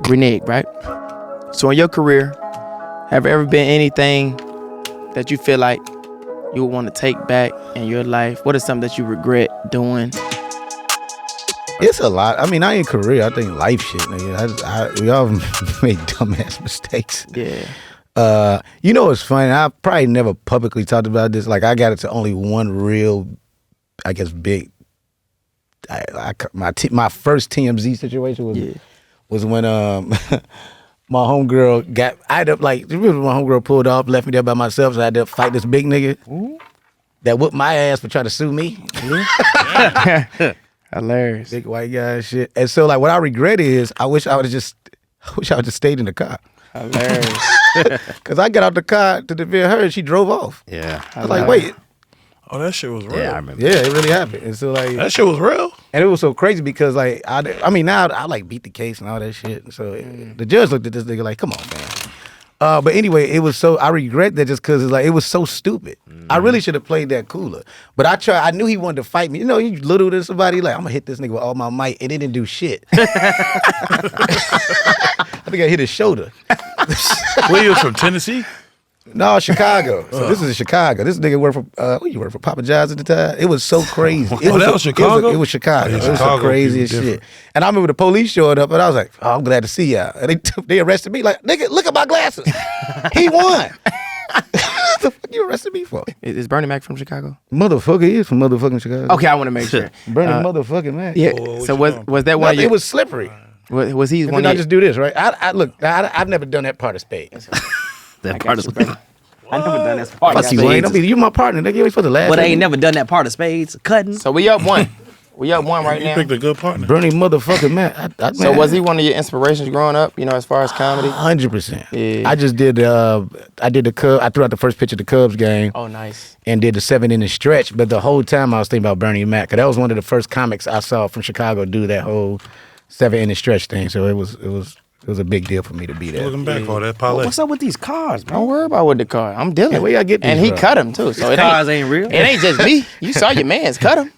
renege, right? So in your career, have there ever been anything that you feel like you would want to take back in your life? What is something that you regret doing? It's a lot. I mean, I ain't career. I think life shit, nigga. We all made dumbass mistakes. Yeah. You know what's funny? I probably never publicly talked about this. Like, I got it to only one real, I guess, big. My first TMZ situation was when my homegirl got. I had to my homegirl pulled off, left me there by myself, so I had to fight this big nigga that whooped my ass for trying to sue me. Hilarious. Big white guy and shit. And so, like, what I regret is I wish I would have just stayed in the car. Hilarious. Because I got out the car to defend her and she drove off. Yeah. I was like, wait. Oh, that shit was real. Yeah, I remember. Yeah, it really happened. And so, like, that shit was real. And it was so crazy because, like, I mean, now I like beat the case and all that shit. And so the judge looked at this nigga like, come on, man. But anyway, it was so, I regret that just because it was so stupid. I really should have played that cooler. But I knew he wanted to fight me. You know, you little to somebody, like, I'm going to hit this nigga with all my might, and it didn't do shit. I think I hit his shoulder. Where you was from, Tennessee? No, Chicago. So this is in Chicago. This nigga worked for, what you work for, Papa John's at the time? It was so crazy. That was Chicago? It was Chicago. Oh, yeah, it was Chicago, so crazy as shit. And I remember the police showed up, and I was like, oh, I'm glad to see y'all. And they arrested me like, nigga, look at my glasses. He won. What the fuck you arrested me for? Is Bernie Mac from Chicago? Motherfucker, he is from motherfucking Chicago. Okay, I want to make sure. Bernie motherfucking Mac. Yeah. So was that one? It was slippery. Was he And one? then I just do this, right? I've never done that part of spades. That part of spades. I never done that part of Fuck you, Wayne. You my partner, nigga. You ain't supposed to laugh. But I ain't never done that part of spades, cutting. So we up one. We up one right You now. picked a good partner. Bernie motherfucking Mac. So was he one of your inspirations growing up? You know, as far as comedy. 100%. Yeah. I just did. I did the Cubs. I threw out the first pitch of the Cubs game. Oh, nice. And did the 7-inning stretch. But the whole time I was thinking about Bernie Mac, because that was one of the first comics I saw from Chicago do that whole 7-inning stretch thing. So it was a big deal for me to be there. Looking back on that parlay. What's up with these cars, bro? Don't worry about with the car. I'm dealing. Yeah, where y'all get these And he from? cut him too. So Cars ain't real. It ain't just me. You saw your man's cut him.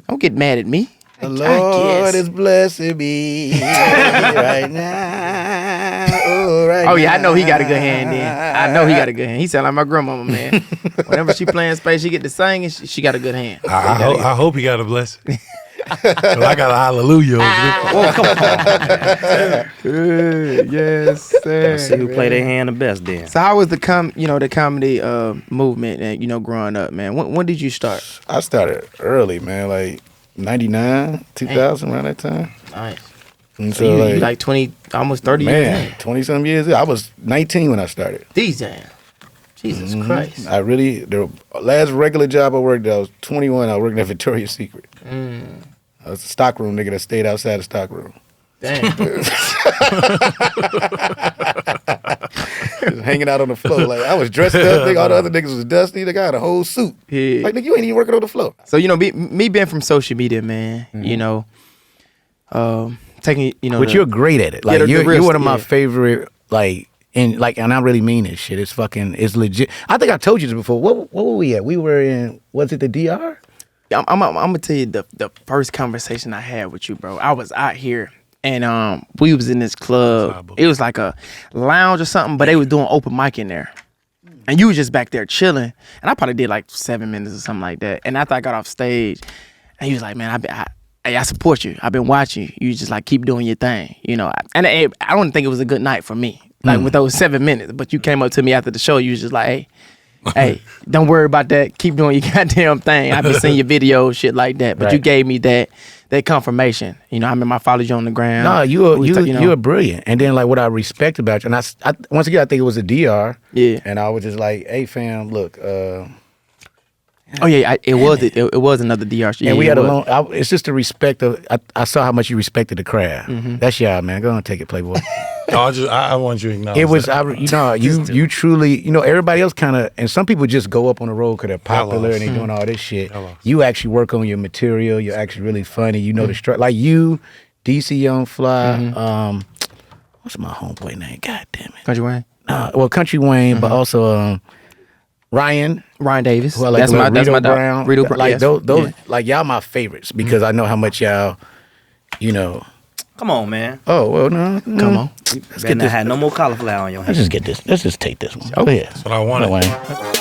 Don't get mad at me. The Lord is blessing me right now. Oh yeah, I know he got a good hand then. I know he got a good hand. He sound like my grandmama, man. Whenever she playing space, she get to sing and she got a good hand. I hope he got a blessing. 'Cause I got a hallelujah. Oh, come on. Good, yes, sir. Let's see who play their hand the best then. So how was the comedy movement and growing up, man? When did you start? I started early, man, like 99, 2000, around that time. Nice. And So you like 20, almost 30 years man, 20-some years. I was 19 when I started. DJ. Jesus Christ. The last regular job I worked at, I was 21. I worked at Victoria's Secret. I was a stockroom nigga that stayed outside the stockroom. Damn. Just hanging out on the floor. Like, I was dressed up, nigga. All the other niggas was dusty. They got a whole suit. Yeah. Like, nigga, you ain't even working on the floor. So, me being from social media, man, taking, But you're great at it. Like, you're one of my favorite, and I really mean this shit. It's legit. I think I told you this before. What were we at? We were in, was it the DR? I'm gonna tell you the first conversation I had with you, bro. I was out here and we was in this club. It was like a lounge or something, but they was doing open mic in there. And you was just back there chilling. And I probably did like 7 minutes or something like that. And after I got off stage, and he was like, man, I support you. I've been watching you. You just like keep doing your thing, And I don't think it was a good night for me, like with those 7 minutes. But you came up to me after the show. You was just like, hey, don't worry about that. Keep doing your goddamn thing. I've been seeing your videos, shit like that. But you gave me that confirmation. I remember I followed you on the ground. No, you're brilliant. And then like what I respect about you, and I once again I think it was a DR. Yeah. And I was just like, hey fam, look. It was another DR shit. And we had a long. It's just the respect of. I saw how much you respected the craft. That's y'all, man. Go on, take it, Playboy. I want you to acknowledge It was, that. you truly, everybody else kind of, and some people just go up on the road because they're popular and they doing all this shit. You actually work on your material. You're actually really funny. You know the struggle. Like you, DC Young Fly. What's my homeboy name? God damn it. Country Wayne. Well, Country Wayne, but also Ryan Davis. Well, like that's my Brown. Rito Brown. Like yes. those, like y'all my favorites because I know how much y'all, Come on, man. Oh well, no. Come on. Better not have no more cauliflower on your Let's hands. just get this. Let's just take this one. Go ahead. That's what I wanted. Wayne.